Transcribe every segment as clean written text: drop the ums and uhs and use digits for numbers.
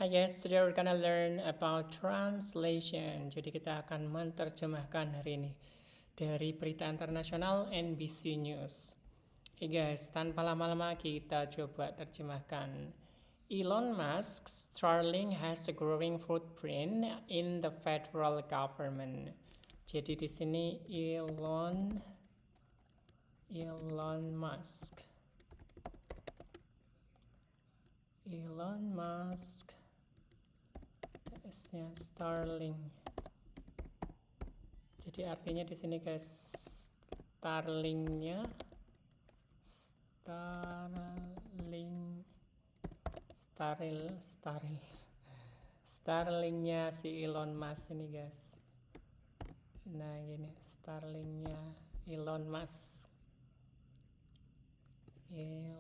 Hi guys, today we're gonna learn about translation. Jadi kita akan menerjemahkan hari ini dari berita internasional NBC News. Hey guys, tanpa lama-lama kita coba terjemahkan. Elon Musk's Starlink has a growing footprint in the federal government. Jadi di sini Elon Musk. S-nya Starlink. Jadi artinya di sini guys, Starlinknya si Elon Musk ini guys. Nah gini, Starlinknya Elon Musk. E-nya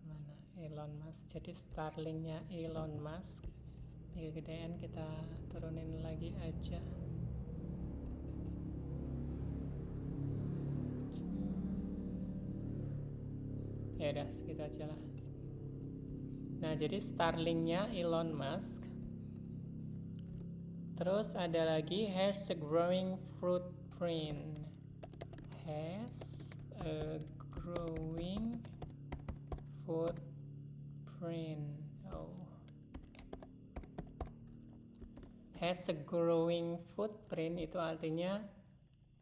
mana? Elon Musk. Jadi Starlinknya Elon Musk. Ini kegedean, kita turunin lagi aja. Ya udah, segitu aja lah. Nah, jadi Starlinknya Elon Musk. Terus ada lagi has a growing footprint. Has a growing footprint. Has a growing footprint itu artinya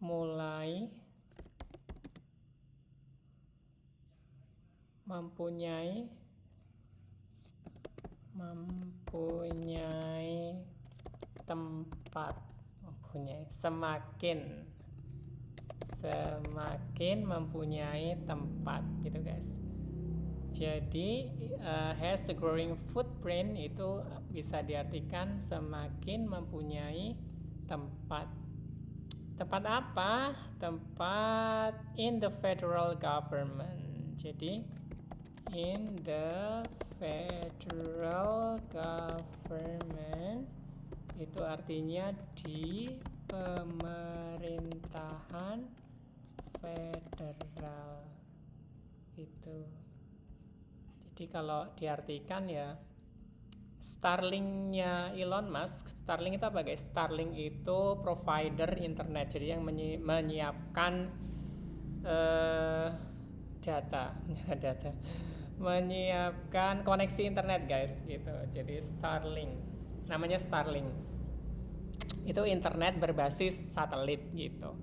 mulai mempunyai tempat, semakin mempunyai tempat gitu guys. Jadi has a growing footprint itu bisa diartikan semakin mempunyai tempat. Tempat apa? Tempat in the federal government. Jadi in the federal government itu artinya di pemerintahan federal itu. Jadi kalau diartikan ya, Starlinknya Elon Musk, Starlink itu apa guys? Starlink itu provider internet, jadi yang menyiapkan data, menyiapkan koneksi internet guys, gitu. Jadi Starlink, namanya Starlink, itu internet berbasis satelit gitu.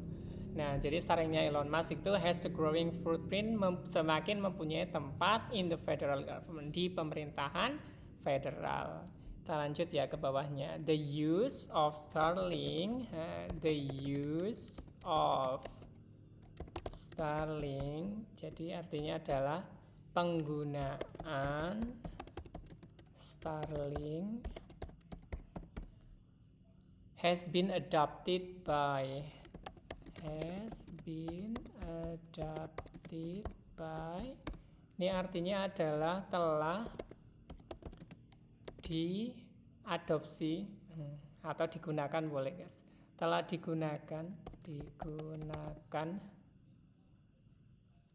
Nah, jadi Starlinknya Elon Musk itu has a growing footprint, semakin mempunyai tempat in the federal government, di pemerintahan federal. Kita lanjut ya ke bawahnya. The use of Starlink jadi artinya adalah penggunaan Starlink has been adopted by. Ini artinya adalah telah diadopsi atau digunakan boleh guys. Telah digunakan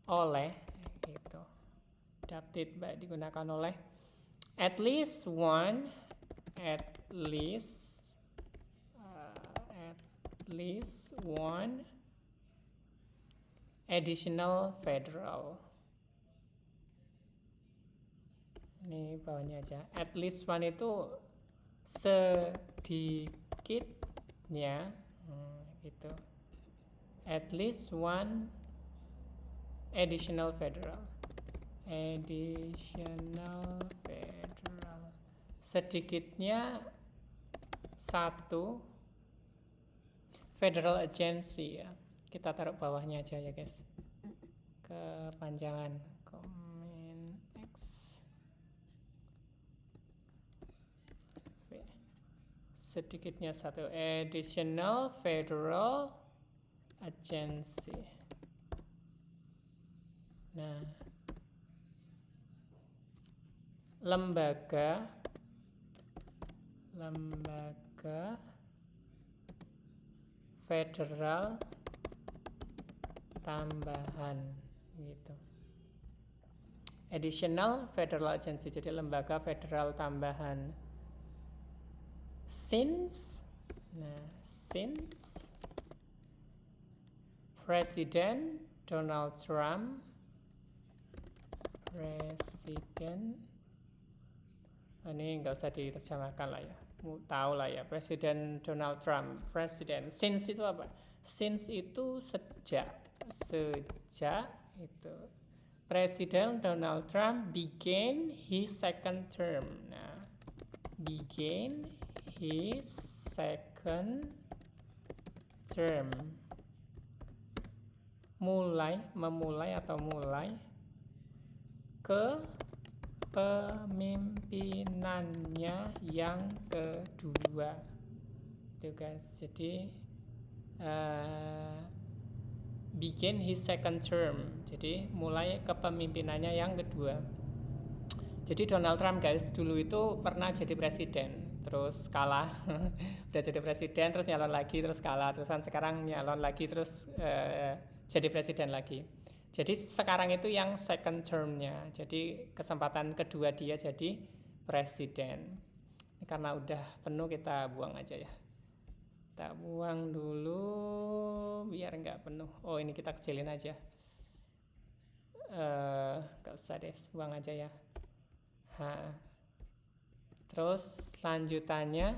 oleh gitu. Adopted by, digunakan oleh at least one additional federal. Ini bawahnya aja. At least one itu sedikitnya, gitu. At least one additional federal. Sedikitnya satu federal agency ya. Kita taruh bawahnya aja ya guys. Kepanjangan Cominx. Sedikitnya satu additional federal agency. Nah, lembaga federal tambahan gitu. Additional federal agency, jadi lembaga federal tambahan. Since Presiden Donald Trump, ini nggak usah diterjemahkan lah ya, tahu lah ya, Presiden Donald Trump. Presiden, since itu apa? Since itu sejak itu Presiden Donald Trump began his second term. Nah, began his second term, memulai kepemimpinannya yang kedua itu guys. Jadi begin his second term, jadi mulai kepemimpinannya yang kedua. Jadi Donald Trump guys dulu itu pernah jadi presiden, terus kalah. Udah jadi presiden terus nyalon lagi, terus kalah, terusan sekarang nyalon lagi, terus jadi presiden lagi. Jadi sekarang itu yang second termnya, jadi kesempatan kedua dia jadi presiden. Karena udah penuh kita buang aja ya, kita buang dulu biar nggak penuh. Oh ini kita kecilin aja, nggak usah deh, buang aja ya. Terus lanjutannya,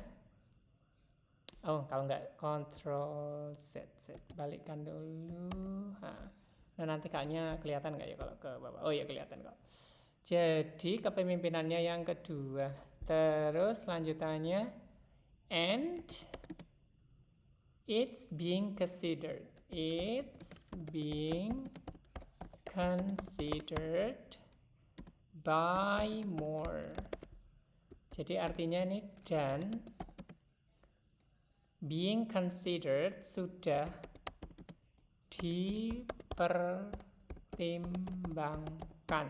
kalau nggak Ctrl Z, balikkan dulu. Nah nanti kayaknya kelihatan nggak ya kalau ke bawah? Oh ya kelihatan kok. Jadi kepemimpinannya yang kedua. Terus lanjutannya, and it's being considered by more. Jadi artinya ini dan being considered sudah dipertimbangkan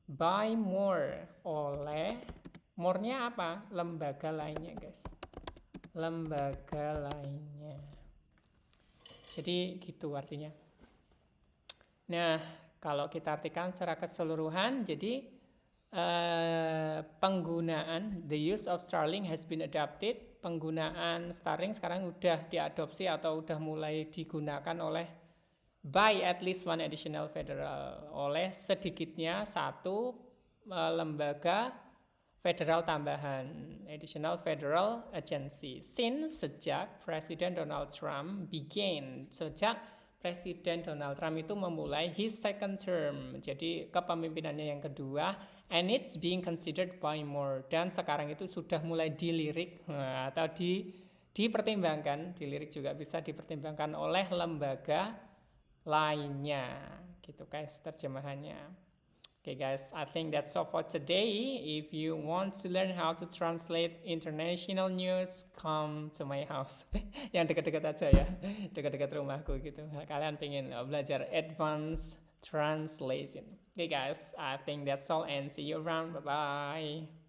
by more, oleh more-nya apa? Lembaga lainnya guys, lembaga lainnya. Jadi gitu artinya. Nah kalau kita artikan secara keseluruhan, jadi penggunaan the use of Starlink has been adopted, penggunaan Starlink sekarang udah diadopsi atau udah mulai digunakan oleh by at least one additional federal, oleh sedikitnya satu lembaga federal tambahan, additional federal agency, sejak Presiden Donald Trump began, sejak Presiden Donald Trump itu memulai his second term, jadi kepemimpinannya yang kedua, and it's being considered by more, dan sekarang itu sudah mulai dilirik atau dipertimbangkan, dilirik juga bisa dipertimbangkan oleh lembaga lainnya, gitu guys terjemahannya. Okay guys, I think that's all for today. If you want to learn how to translate international news, come to my house. Yang dekat-dekat aja ya, dekat-dekat rumahku gitu. Kalian pengen belajar advanced translation. Okay guys, I think that's all and see you around. Bye-bye.